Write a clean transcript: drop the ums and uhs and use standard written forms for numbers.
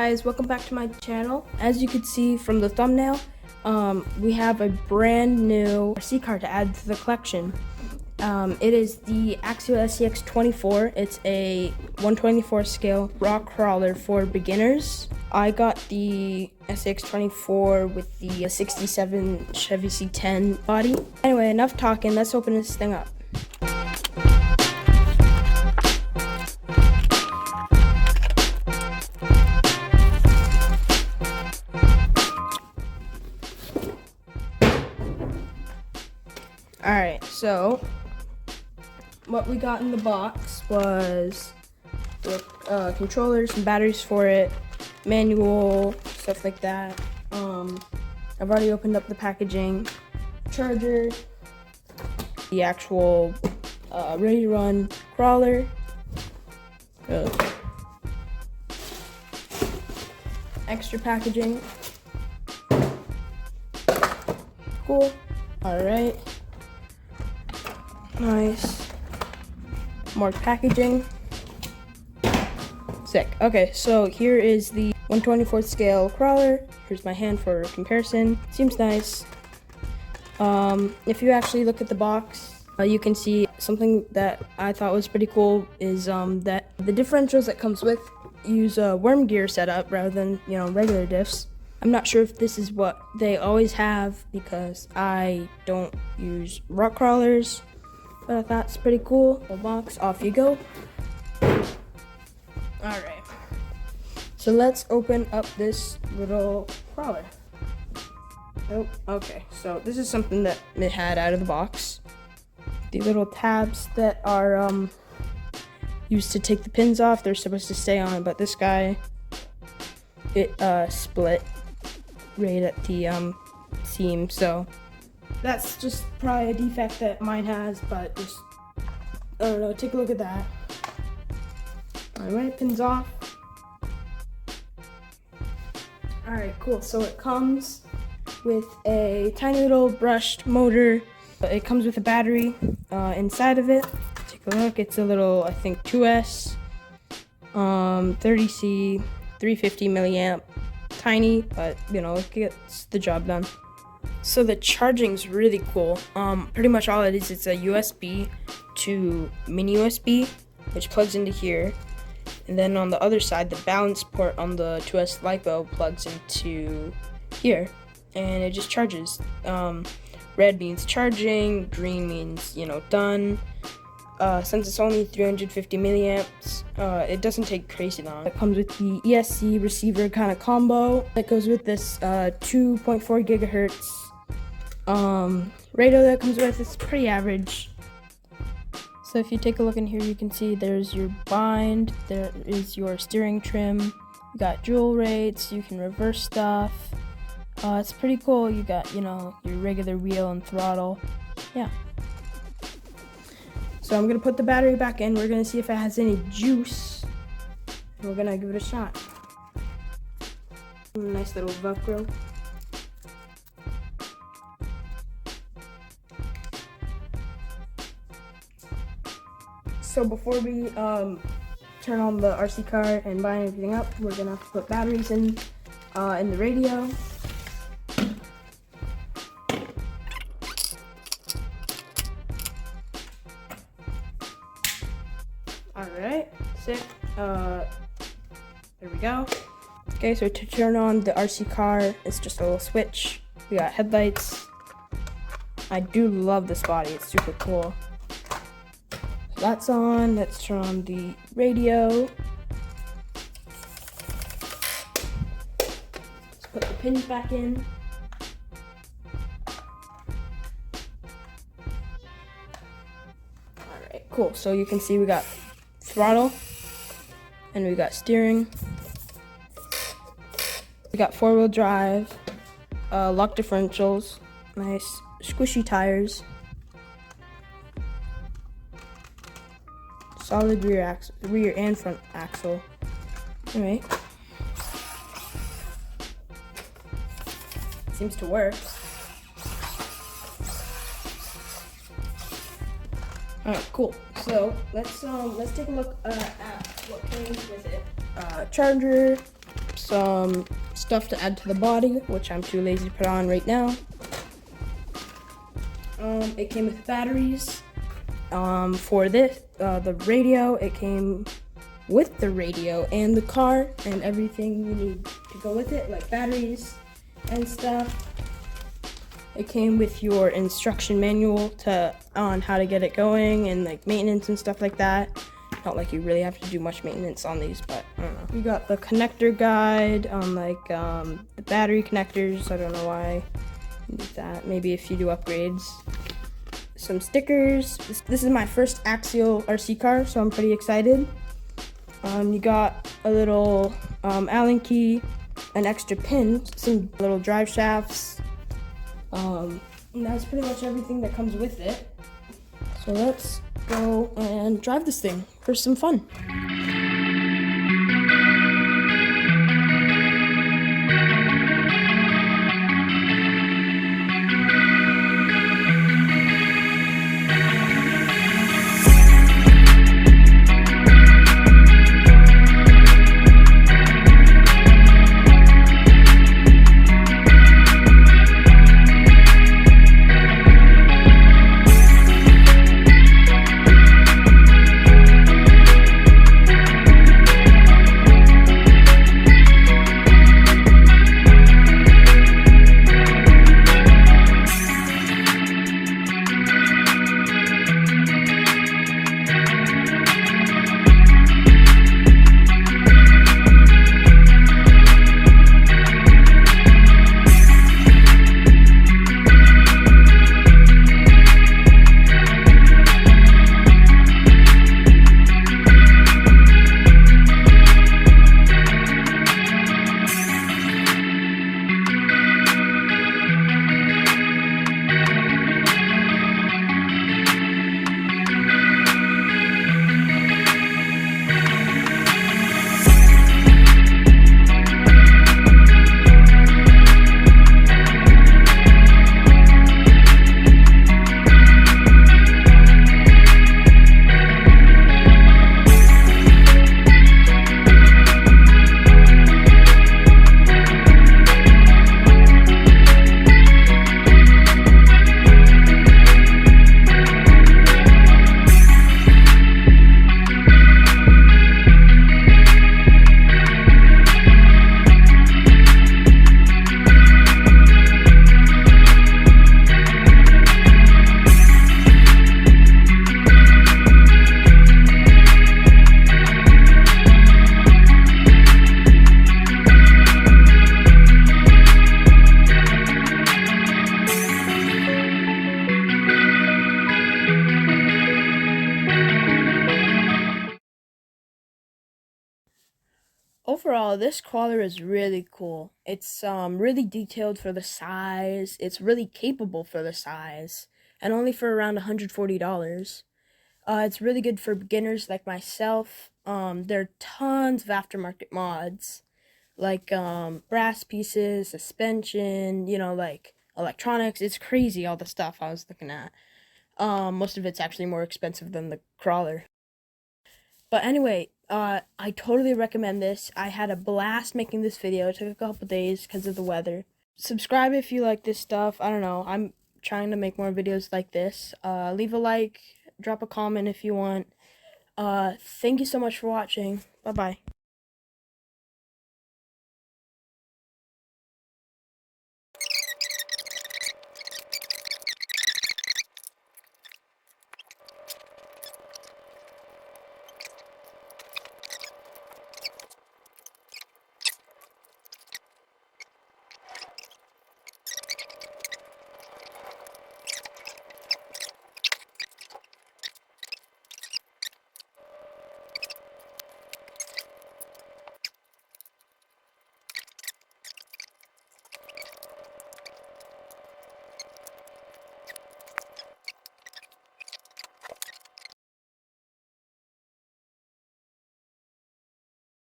guys, welcome back to my channel. As you can see from the thumbnail, we have a brand new RC car to add to the collection. It is the Axial scx24. It's a 1/24 scale rock crawler for beginners. I got the scx24 with the 67 Chevy C10 body. Anyway, enough talking, let's open this thing up. Alright, so what we got in the box was the controllers and batteries for it, manual, stuff like that. I've already opened up the packaging, charger, the actual ready to run crawler, extra packaging. Cool. Alright. Nice. More packaging. Sick. Okay, so here is the 1/24 scale crawler. Here's my hand for comparison. Seems nice. If you actually look at the box, you can see something that I thought was pretty cool is that the differentials that comes with use a worm gear setup rather than, regular diffs. I'm not sure if this is what they always have because I don't use rock crawlers. But I thought it's pretty cool. The box, off you go. Alright. So let's open up this little crawler. Oh, okay. So this is something that it had out of the box. The little tabs that are used to take the pins off, they're supposed to stay on, but this guy, it split right at the seam, so that's just probably a defect that mine has, but just, I don't know, take a look at that. Alright, pins off. Alright, cool. So it comes with a tiny little brushed motor. It comes with a battery inside of it. Take a look. It's a little, I think, 2S, 30C, 350 milliamp. Tiny, but, it gets the job done. So the charging's really cool. Pretty much all it is, it's a USB to mini USB, which plugs into here. And then on the other side, the balance port on the 2S LiPo plugs into here. And it just charges. Red means charging, green means, done. Since it's only 350 milliamps, it doesn't take crazy long. It comes with the ESC receiver kind of combo. It goes with this 2.4 gigahertz radio that comes with. It's pretty average. So if you take a look in here, you can see there's your bind, there is your steering trim, you got jewel rates, you can reverse stuff. It's pretty cool. You got, your regular wheel and throttle. Yeah. So I'm gonna put the battery back in. We're gonna see if it has any juice. We're gonna give it a shot. Nice little Velcro. So before we turn on the RC car and buy everything up, we're gonna have to put batteries in the radio. Alright, sick. There we go. Okay, so to turn on the RC car, it's just a little switch. We got headlights. I do love this body, it's super cool. So that's on. Let's turn on the radio. Let's put the pins back in. Alright, cool. So you can see we got throttle and we got steering. We got 4-wheel drive, lock differentials, nice squishy tires, solid rear and front axle. Alright, seems to work. Alright, cool. So let's take a look at what came with it. Charger, some stuff to add to the body, which I'm too lazy to put on right now. It came with batteries. For this, the radio, it came with the radio and the car and everything you need to go with it, like batteries and stuff. It came with your instruction manual on how to get it going and like maintenance and stuff like that. Not like you really have to do much maintenance on these, but I don't know. You got the connector guide on the battery connectors. I don't know why you need that. Maybe if you do upgrades. Some stickers. This is my first Axial RC car, so I'm pretty excited. You got a little Allen key, an extra pin, some little drive shafts. And that's pretty much everything that comes with it. So let's go and drive this thing for some fun. Overall, this crawler is really cool. It's really detailed for the size. It's really capable for the size, and only for around $140. It's really good for beginners like myself. There are tons of aftermarket mods, like brass pieces, suspension, like electronics. It's crazy all the stuff I was looking at. Most of it's actually more expensive than the crawler. But anyway, I totally recommend this. I had a blast making this video. It took a couple days because of the weather. Subscribe if you like this stuff. I don't know. I'm trying to make more videos like this. Leave a like. Drop a comment if you want. Thank you so much for watching. Bye-bye.